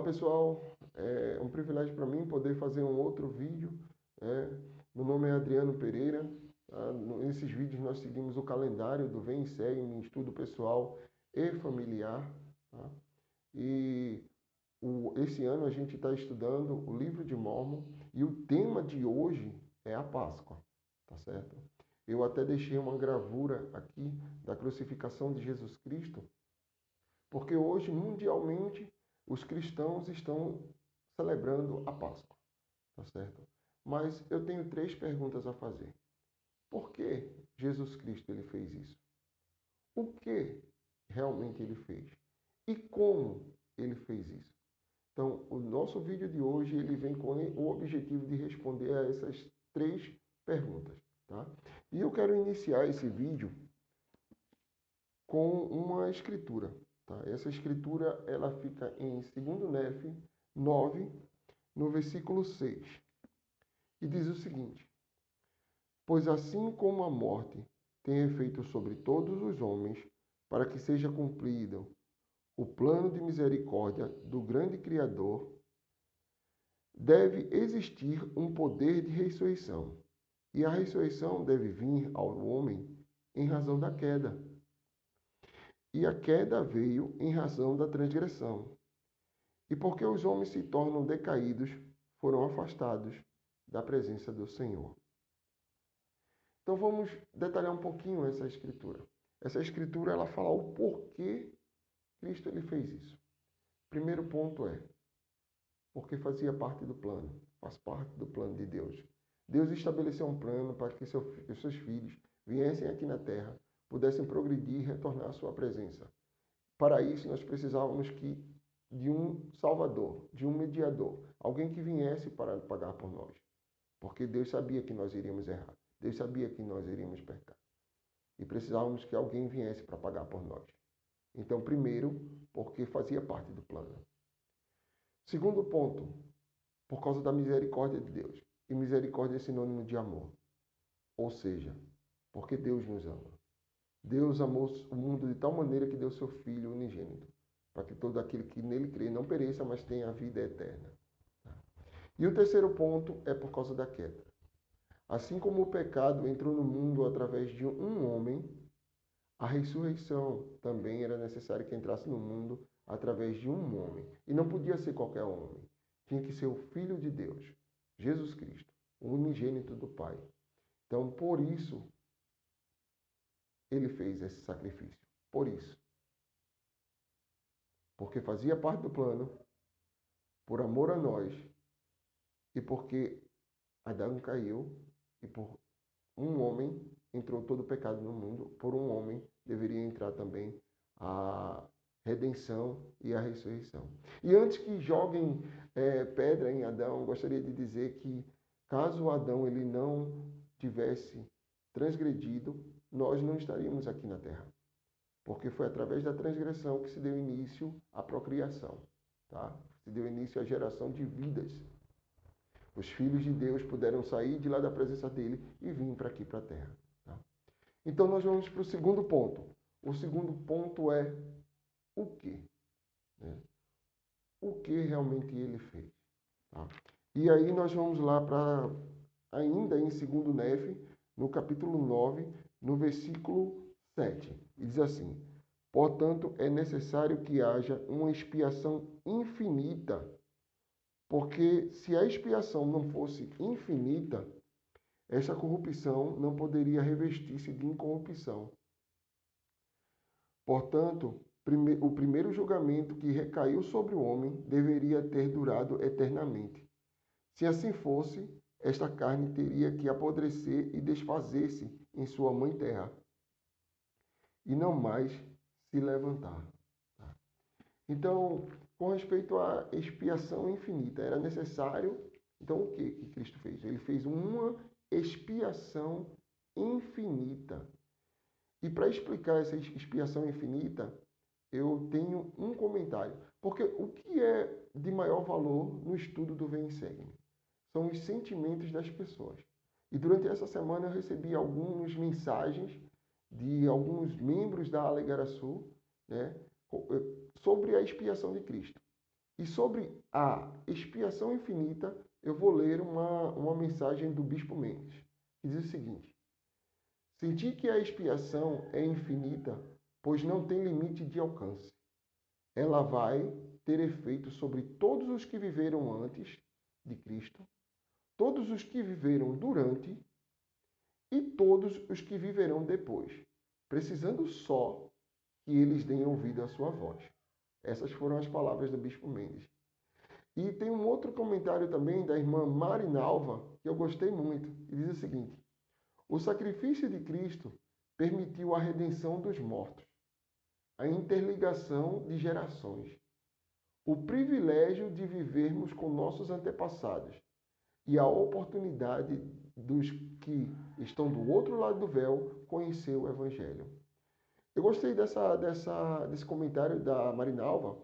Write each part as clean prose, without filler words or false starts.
Pessoal, é um privilégio para mim poder fazer um outro vídeo. Meu nome é Adriano Pereira. Tá? Nesses vídeos nós seguimos o calendário do Vem e Segue em estudo pessoal e familiar. Tá? E esse ano a gente está estudando o livro de Mórmon e o tema de hoje é a Páscoa, tá certo? Eu até deixei uma gravura aqui da crucificação de Jesus Cristo, porque hoje, mundialmente, os cristãos estão celebrando a Páscoa, tá certo? Mas eu tenho três perguntas a fazer. Por que Jesus Cristo ele fez isso? O que realmente ele fez? E como ele fez isso? Então, o nosso vídeo de hoje ele vem com o objetivo de responder a essas três perguntas, tá? E eu quero iniciar esse vídeo com uma escritura. Tá? Essa escritura ela fica em 2 Nef 9, no versículo 6. E diz o seguinte: Pois assim como a morte tem efeito sobre todos os homens, para que seja cumprido o plano de misericórdia do grande Criador, deve existir um poder de ressurreição. E a ressurreição deve vir ao homem em razão da queda. E a queda veio em razão da transgressão. E porque os homens se tornam decaídos, foram afastados da presença do Senhor. Então vamos detalhar um pouquinho essa escritura. Essa escritura ela fala o porquê Cristo ele fez isso. Primeiro ponto é porque fazia parte do plano, faz parte do plano de Deus. Deus estabeleceu um plano para que os seus filhos viessem aqui na terra, pudessem progredir e retornar à sua presença. Para isso nós precisávamos de um Salvador, de um mediador, alguém que viesse para pagar por nós. Porque Deus sabia que nós iríamos errar. Deus sabia que nós iríamos pecar. E precisávamos que alguém viesse para pagar por nós. Então, primeiro, porque fazia parte do plano. Segundo ponto, por causa da misericórdia de Deus. E misericórdia é sinônimo de amor. Ou seja, porque Deus nos ama. Deus amou o mundo de tal maneira que deu seu Filho unigênito, para que todo aquele que nele crê não pereça, mas tenha a vida eterna. E o terceiro ponto é por causa da queda. Assim como o pecado entrou no mundo através de um homem, a ressurreição também era necessário que entrasse no mundo através de um homem. E não podia ser qualquer homem. Tinha que ser o Filho de Deus, Jesus Cristo, o unigênito do Pai. Então, por isso, ele fez esse sacrifício. Por isso. Porque fazia parte do plano, por amor a nós, e porque Adão caiu, e por um homem entrou todo o pecado no mundo, por um homem deveria entrar também a redenção e a ressurreição. E antes que joguem pedra em Adão, gostaria de dizer que caso Adão ele não tivesse transgredido, nós não estaríamos aqui na Terra. Porque foi através da transgressão que se deu início à procriação. Tá? Se deu início à geração de vidas. Os filhos de Deus puderam sair de lá da presença dele e vir para aqui, para a terra. Tá? Então, nós vamos para o segundo ponto. O segundo ponto é o quê? O que realmente ele fez? Tá? E aí nós vamos lá para, ainda em 2 Nef, no capítulo 9, no versículo 7. E diz assim: Portanto, é necessário que haja uma expiação infinita, porque se a expiação não fosse infinita, essa corrupção não poderia revestir-se de incorrupção. Portanto, o primeiro julgamento que recaiu sobre o homem deveria ter durado eternamente. Se assim fosse, esta carne teria que apodrecer e desfazer-se em sua mãe terra, e não mais se levantar. Então, com respeito à expiação infinita, era necessário. Então, o que Cristo fez? Ele fez uma expiação infinita. E para explicar essa expiação infinita, eu tenho um comentário. Porque o que é de maior valor no estudo do Vem e Segue-me? São os sentimentos das pessoas. E durante essa semana eu recebi algumas mensagens de alguns membros da Alegara Sul, né, sobre a expiação de Cristo. E sobre a expiação infinita, eu vou ler uma mensagem do Bispo Mendes, que diz o seguinte: senti que a expiação é infinita, pois não tem limite de alcance. Ela vai ter efeito sobre todos os que viveram antes de Cristo, todos os que viveram durante e todos os que viverão depois, precisando só que eles deem ouvido à sua voz. Essas foram as palavras do Bispo Mendes. E tem um outro comentário também da irmã Marinalva, que eu gostei muito, e diz o seguinte: o sacrifício de Cristo permitiu a redenção dos mortos, a interligação de gerações, o privilégio de vivermos com nossos antepassados e a oportunidade dos que estão do outro lado do véu conhecer o Evangelho. Eu gostei desse comentário da Marinalva,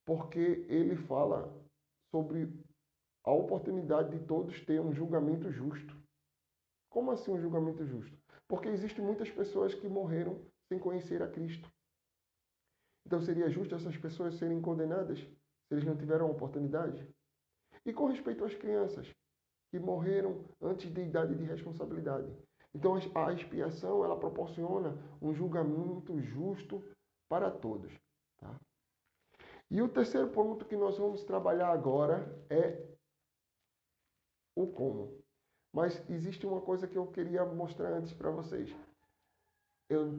porque ele fala sobre a oportunidade de todos ter um julgamento justo. Como assim um julgamento justo? Porque existem muitas pessoas que morreram sem conhecer a Cristo. Então seria justo essas pessoas serem condenadas se eles não tiveram oportunidade? E com respeito às crianças que morreram antes da idade de responsabilidade. Então a expiação ela proporciona um julgamento justo para todos. Tá? E o terceiro ponto que nós vamos trabalhar agora é o como. Mas existe uma coisa que eu queria mostrar antes para vocês. Eu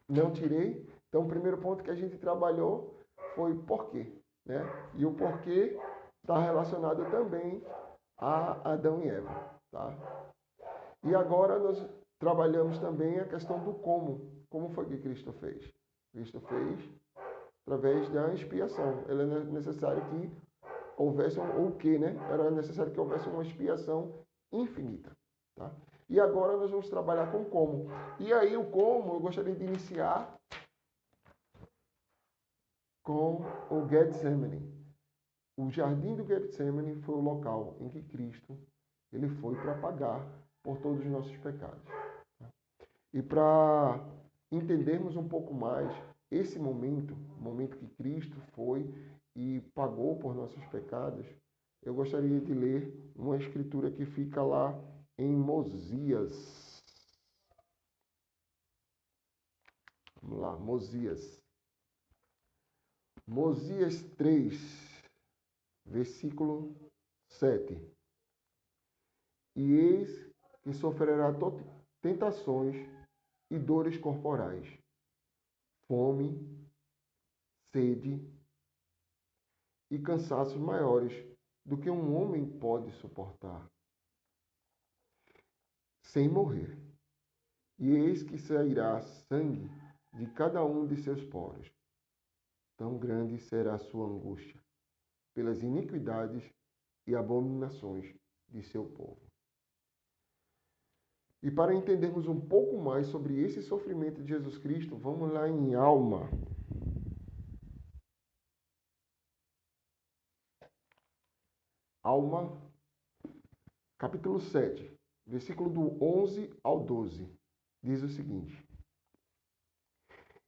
não tirei. Então, o primeiro ponto que a gente trabalhou foi porquê. Né? E o porquê está relacionado também a Adão e Eva. Tá? E agora nós trabalhamos também a questão do como. Como foi que Cristo fez? Cristo fez através da expiação. Ele é necessário que houvesse o que, né? Era necessário que houvesse uma expiação infinita. Tá? E agora nós vamos trabalhar com como. E aí o como eu gostaria de iniciar com o Getsemane. O jardim do Getsemane foi o local em que Cristo ele foi para pagar por todos os nossos pecados. Tá? E para entendermos um pouco mais esse momento, o momento que Cristo foi e pagou por nossos pecados, eu gostaria de ler uma escritura que fica lá em Mosias. Vamos lá, Mosias. Mosias 3, versículo 7. E eis que sofrerá tentações e dores corporais, fome, sede e cansaços maiores do que um homem pode suportar, sem morrer. E eis que sairá sangue de cada um de seus poros. Tão grande será a sua angústia pelas iniquidades e abominações de seu povo. E para entendermos um pouco mais sobre esse sofrimento de Jesus Cristo, vamos lá em Alma. Alma, capítulo 7, versículo do 11 ao 12, diz o seguinte: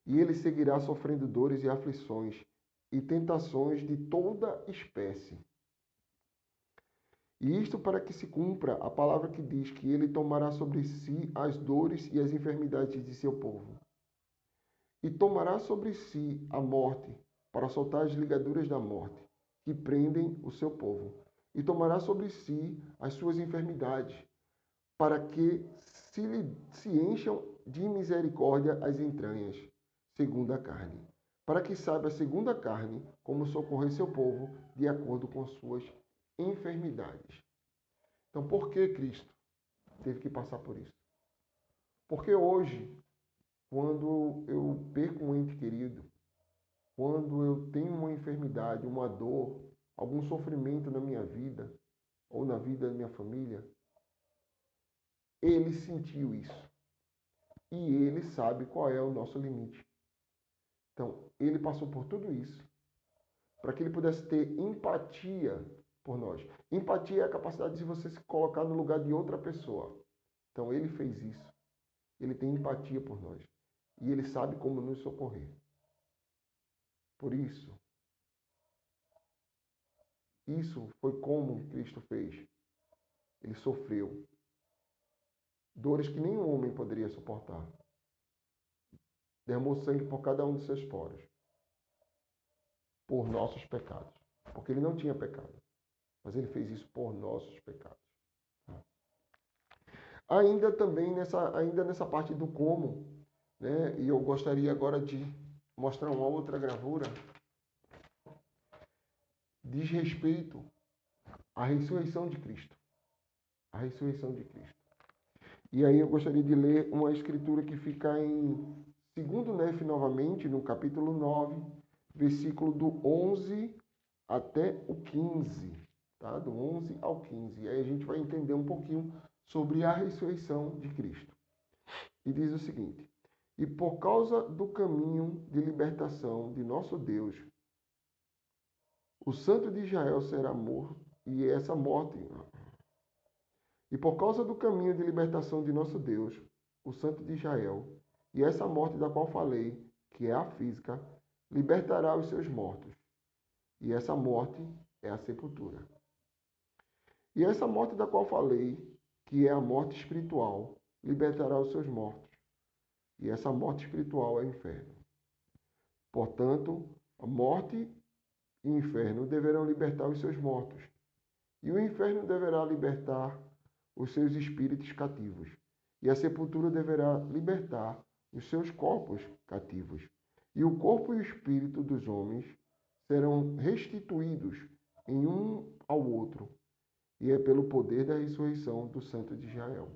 e ele seguirá sofrendo dores e aflições e tentações de toda espécie. E isto para que se cumpra a palavra que diz que ele tomará sobre si as dores e as enfermidades de seu povo. E tomará sobre si a morte, para soltar as ligaduras da morte, que prendem o seu povo. E tomará sobre si as suas enfermidades, para que se encham de misericórdia as entranhas, segundo a carne. Para que saiba, segundo a carne, como socorrer seu povo, de acordo com suas enfermidades. Então, por que Cristo teve que passar por isso? Porque hoje, quando eu perco um ente querido, quando eu tenho uma enfermidade, uma dor, algum sofrimento na minha vida, ou na vida da minha família, ele sentiu isso. E ele sabe qual é o nosso limite. Então, ele passou por tudo isso para que ele pudesse ter empatia por nós. Empatia é a capacidade de você se colocar no lugar de outra pessoa. Então, ele fez isso. Ele tem empatia por nós. E ele sabe como nos socorrer. Por isso, Isso foi como Cristo fez. Ele sofreu dores que nenhum homem poderia suportar. Derramou sangue por cada um dos seus poros, por nossos pecados. Porque ele não tinha pecado, mas ele fez isso por nossos pecados. Ainda nessa parte do como, né? E eu gostaria agora de mostrar uma outra gravura. Diz respeito à ressurreição de Cristo. A ressurreição de Cristo. E aí eu gostaria de ler uma escritura que fica em 2 Nef novamente, no capítulo 9, versículo do 11 até o 15. Tá? Do 11 ao 15. E aí a gente vai entender um pouquinho sobre a ressurreição de Cristo. E diz o seguinte: e por causa do caminho de libertação de nosso Deus, o Santo de Israel será morto, e essa morte. E por causa do caminho de libertação de nosso Deus, o Santo de Israel, e essa morte da qual falei, que é a física, libertará os seus mortos. E essa morte é a sepultura. E essa morte da qual falei, que é a morte espiritual, libertará os seus mortos. E essa morte espiritual é o inferno. Portanto, a morte e o inferno deverão libertar os seus mortos. E o inferno deverá libertar os seus espíritos cativos. E a sepultura deverá libertar os seus corpos cativos. E o corpo e o espírito dos homens serão restituídos em um ao outro. E é pelo poder da ressurreição do Santo de Israel.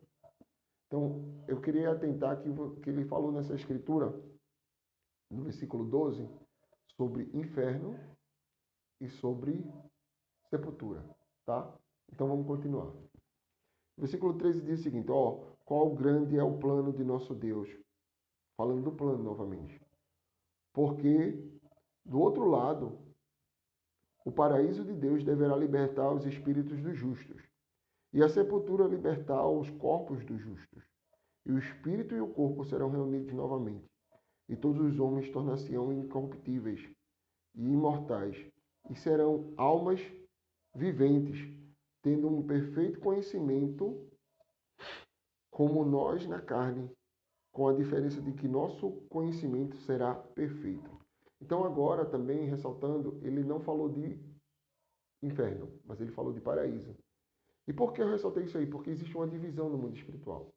Então, eu queria atentar que ele falou nessa escritura, no versículo 12, sobre inferno e sobre sepultura, tá? Então, vamos continuar. O versículo 13 diz o seguinte: qual grande é o plano de nosso Deus? Falando do plano novamente. Porque, do outro lado, o paraíso de Deus deverá libertar os espíritos dos justos, e a sepultura libertar os corpos dos justos. E o espírito e o corpo serão reunidos novamente, e todos os homens tornar-se-ão incorruptíveis e imortais, e serão almas viventes, tendo um perfeito conhecimento, como nós na carne, com a diferença de que nosso conhecimento será perfeito. Então agora também, ressaltando, ele não falou de inferno, mas ele falou de paraíso. E por que eu ressaltei isso aí? Porque existe uma divisão no mundo espiritual.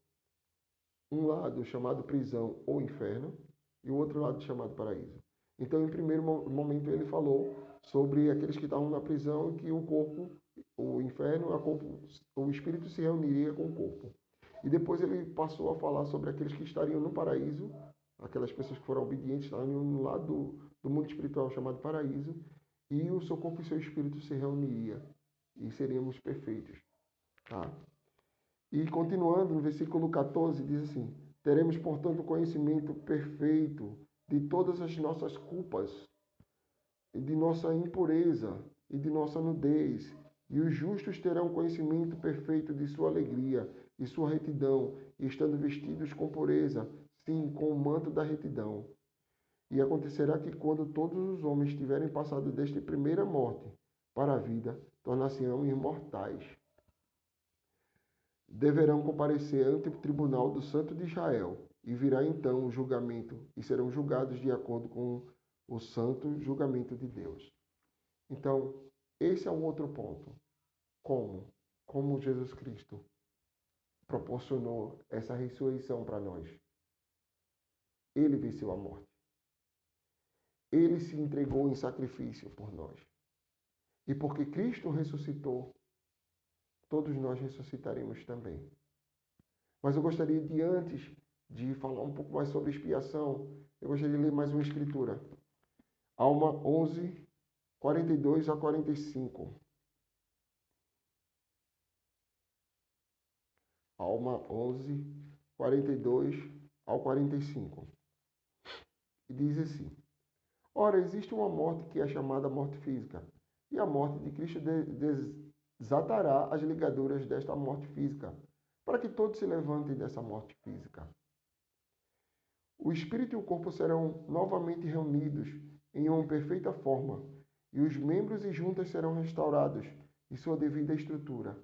Um lado chamado prisão ou inferno, e o outro lado chamado paraíso. Então, em primeiro momento, ele falou sobre aqueles que estavam na prisão e que o corpo, o inferno, o espírito se reuniria com o corpo. E depois ele passou a falar sobre aqueles que estariam no paraíso, aquelas pessoas que foram obedientes, estariam no lado do mundo espiritual chamado paraíso, e o seu corpo e seu espírito se reuniria, e seríamos perfeitos. Tá? E continuando, no versículo 14, diz assim: teremos, portanto, conhecimento perfeito de todas as nossas culpas, e de nossa impureza, e de nossa nudez. E os justos terão conhecimento perfeito de sua alegria e sua retidão, e estando vestidos com pureza, sim, com o manto da retidão. E acontecerá que, quando todos os homens tiverem passado desta primeira morte para a vida, tornar-se-ão imortais. Deverão comparecer ante o tribunal do Santo de Israel, e virá então o julgamento, e serão julgados de acordo com o santo julgamento de Deus. Então, esse é um outro ponto. Como Jesus Cristo proporcionou essa ressurreição para nós. Ele venceu a morte. Ele se entregou em sacrifício por nós. E porque Cristo ressuscitou, todos nós ressuscitaremos também. Mas eu gostaria de, antes de falar um pouco mais sobre expiação, eu gostaria de ler mais uma escritura. Alma 11, 42 a 45. Alma 11, 42 ao 45. E diz assim: ora, existe uma morte que é chamada morte física, e a morte de Cristo desatará as ligaduras desta morte física, para que todos se levantem dessa morte física. O espírito e o corpo serão novamente reunidos em uma perfeita forma, e os membros e juntas serão restaurados em sua devida estrutura,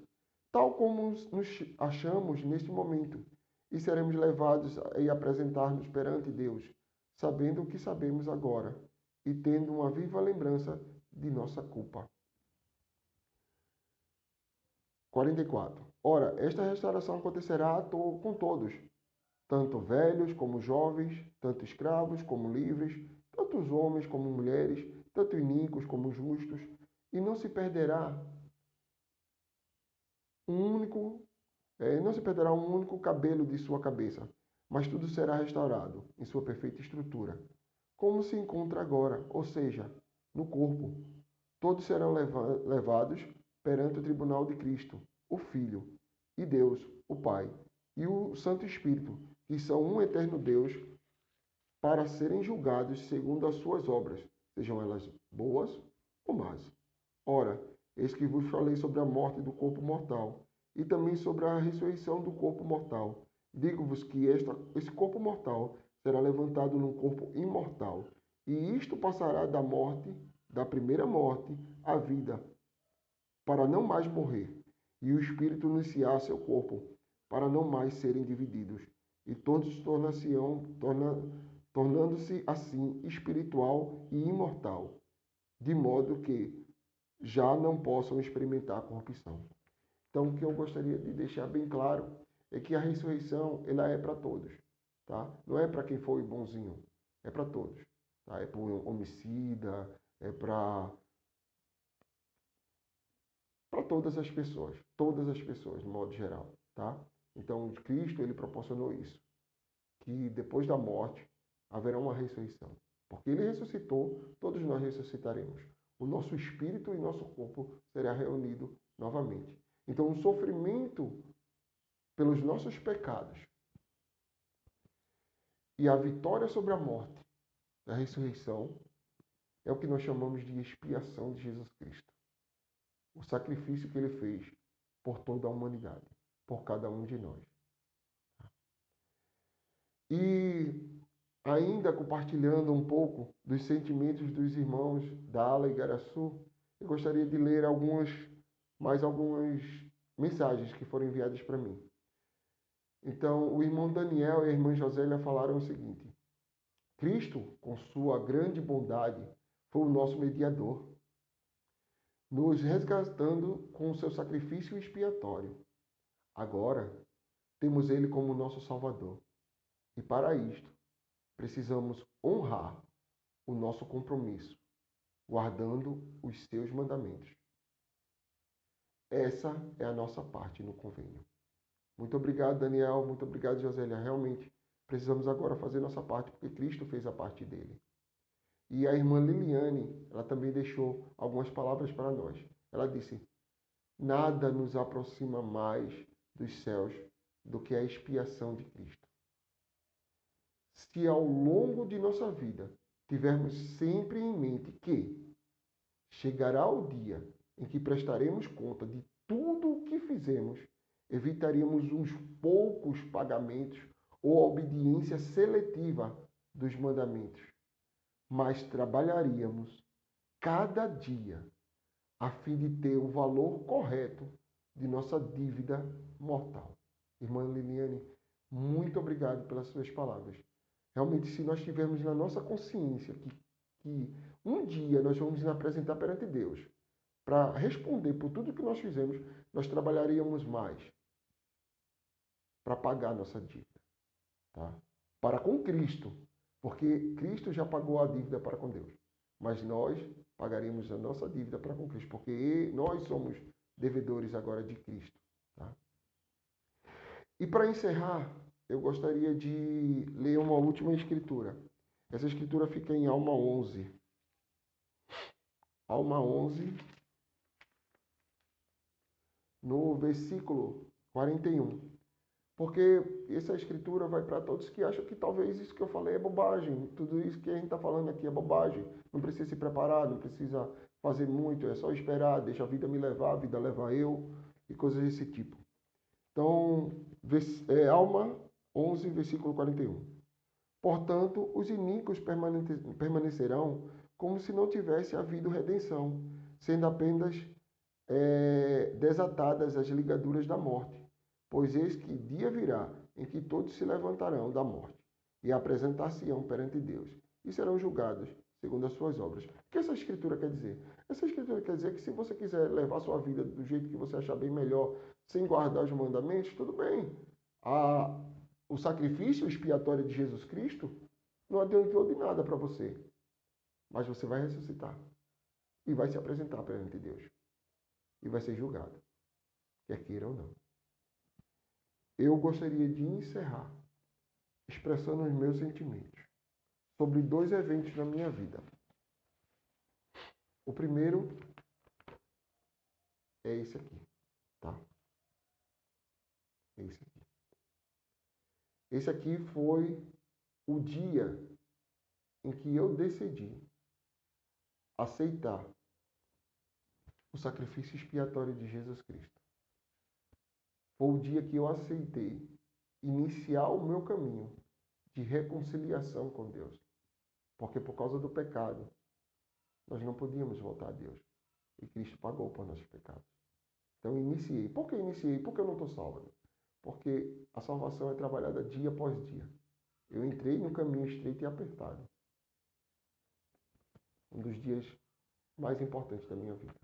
tal como nos achamos neste momento, e seremos levados e apresentar-nos perante Deus, sabendo o que sabemos agora e tendo uma viva lembrança de nossa culpa. 44. Ora, esta restauração acontecerá com todos, tanto velhos como jovens, tanto escravos como livres, tanto os homens como mulheres, tanto iníquos como justos, e não se perderá um único cabelo de sua cabeça, mas tudo será restaurado em sua perfeita estrutura, como se encontra agora, ou seja, no corpo. Todos serão levados perante o tribunal de Cristo, o Filho, e Deus, o Pai, e o Santo Espírito, que são um eterno Deus, para serem julgados segundo as suas obras, sejam elas boas ou más. Ora, eis que vos falei sobre a morte do corpo mortal, e também sobre a ressurreição do corpo mortal. Digo-vos que esse corpo mortal será levantado num corpo imortal, e isto passará da morte, da primeira morte, à vida, para não mais morrer, e o espírito iniciar seu corpo, para não mais serem divididos, e todos tornando-se assim espiritual e imortal, de modo que já não possam experimentar a corrupção. Então, o que eu gostaria de deixar bem claro é que a ressurreição ela é para todos, tá? Não é para quem foi bonzinho, é para todos, tá? É para o homicida, é para todas as pessoas, de modo geral, tá? Então, Cristo ele proporcionou isso, que depois da morte haverá uma ressurreição, porque ele ressuscitou, todos nós ressuscitaremos. O nosso espírito e nosso corpo será reunido novamente. Então, o sofrimento pelos nossos pecados e a vitória sobre a morte, a ressurreição, é o que nós chamamos de expiação de Jesus Cristo. O sacrifício que ele fez por toda a humanidade, por cada um de nós. E ainda compartilhando um pouco dos sentimentos dos irmãos da Ala Igaraçu, eu gostaria de ler mais algumas mensagens que foram enviadas para mim. Então, o irmão Daniel e a irmã Josélia falaram o seguinte: Cristo, com sua grande bondade, foi o nosso mediador, nos resgatando com o seu sacrifício expiatório. Agora, temos ele como nosso Salvador. E para isto, precisamos honrar o nosso compromisso, guardando os seus mandamentos. Essa é a nossa parte no convênio. Muito obrigado, Daniel. Muito obrigado, Josélia. Realmente, precisamos agora fazer nossa parte, porque Cristo fez a parte dele. E a irmã Liliane, ela também deixou algumas palavras para nós. Ela disse: nada nos aproxima mais dos céus do que a expiação de Cristo. Se ao longo de nossa vida tivermos sempre em mente que chegará o dia em que prestaremos conta de tudo o que fizemos, evitaríamos uns poucos pagamentos ou a obediência seletiva dos mandamentos, mas trabalharíamos cada dia a fim de ter o valor correto de nossa dívida mortal. Irmã Liliane, muito obrigado pelas suas palavras. Realmente, se nós tivermos na nossa consciência que um dia nós vamos nos apresentar perante Deus para responder por tudo que nós fizemos, nós trabalharíamos mais para pagar nossa dívida, tá? Para com Cristo, porque Cristo já pagou a dívida para com Deus. Mas nós pagaremos a nossa dívida para com Cristo, porque nós somos devedores agora de Cristo, tá? E para encerrar, eu gostaria de ler uma última escritura. Essa escritura fica em Alma 11. Alma 11, no versículo 41. Porque essa escritura vai para todos que acham que talvez isso que eu falei é bobagem. Tudo isso que a gente está falando aqui é bobagem. Não precisa se preparar, não precisa fazer muito, é só esperar, deixa a vida me levar, a vida leva eu, e coisas desse tipo. Então, Alma 11, versículo 41. Portanto, os iníquos permanecerão como se não tivesse havido redenção, sendo apenas desatadas as ligaduras da morte. Pois eis que dia virá em que todos se levantarão da morte e apresentar-se-ão perante Deus e serão julgados segundo as suas obras. O que essa escritura quer dizer? Essa escritura quer dizer que se você quiser levar sua vida do jeito que você achar bem melhor, sem guardar os mandamentos, tudo bem. O sacrifício expiatório de Jesus Cristo não adiantou de nada para você. Mas você vai ressuscitar e vai se apresentar perante Deus e vai ser julgado, quer queira ou não. Eu gostaria de encerrar expressando os meus sentimentos sobre 2 eventos na minha vida. O primeiro é esse aqui, tá? É esse aqui. Esse aqui foi o dia em que eu decidi aceitar o sacrifício expiatório de Jesus Cristo. Foi o dia que eu aceitei iniciar o meu caminho de reconciliação com Deus. Porque por causa do pecado, nós não podíamos voltar a Deus. E Cristo pagou por nossos pecados. Então eu iniciei. Por que iniciei? Porque eu não estou salvo. Porque a salvação é trabalhada dia após dia. Eu entrei no caminho estreito e apertado. Um dos dias mais importantes da minha vida.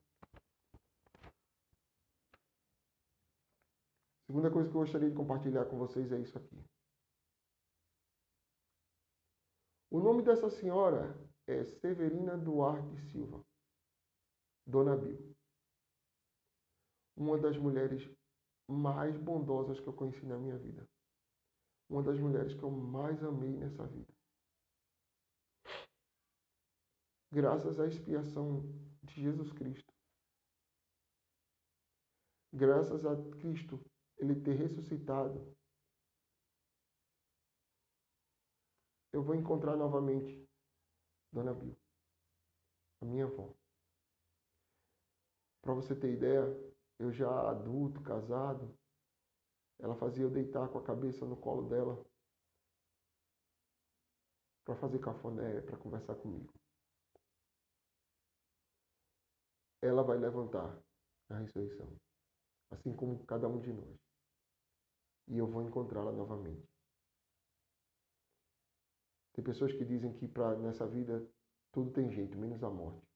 Segunda coisa que eu gostaria de compartilhar com vocês é isso aqui. O nome dessa senhora é Severina Duarte Silva, Dona Bill. Uma das mulheres mais bondosas que eu conheci na minha vida. Uma das mulheres que eu mais amei nessa vida. Graças à expiação de Jesus Cristo. Graças a Cristo, Ele ter ressuscitado, eu vou encontrar novamente Dona Bill, a minha avó. Para você ter ideia, eu já adulto, casado, ela fazia eu deitar com a cabeça no colo dela para fazer cafuné, para conversar comigo. Ela vai levantar na ressurreição, assim como cada um de nós. E eu vou encontrá-la novamente. Tem pessoas que dizem que nessa vida tudo tem jeito, menos a morte.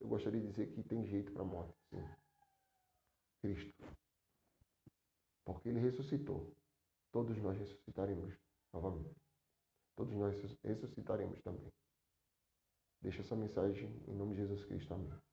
Eu gostaria de dizer que tem jeito para a morte, sim. Cristo. Porque Ele ressuscitou. Todos nós ressuscitaremos novamente. Todos nós ressuscitaremos também. Deixa essa mensagem em nome de Jesus Cristo. Amém.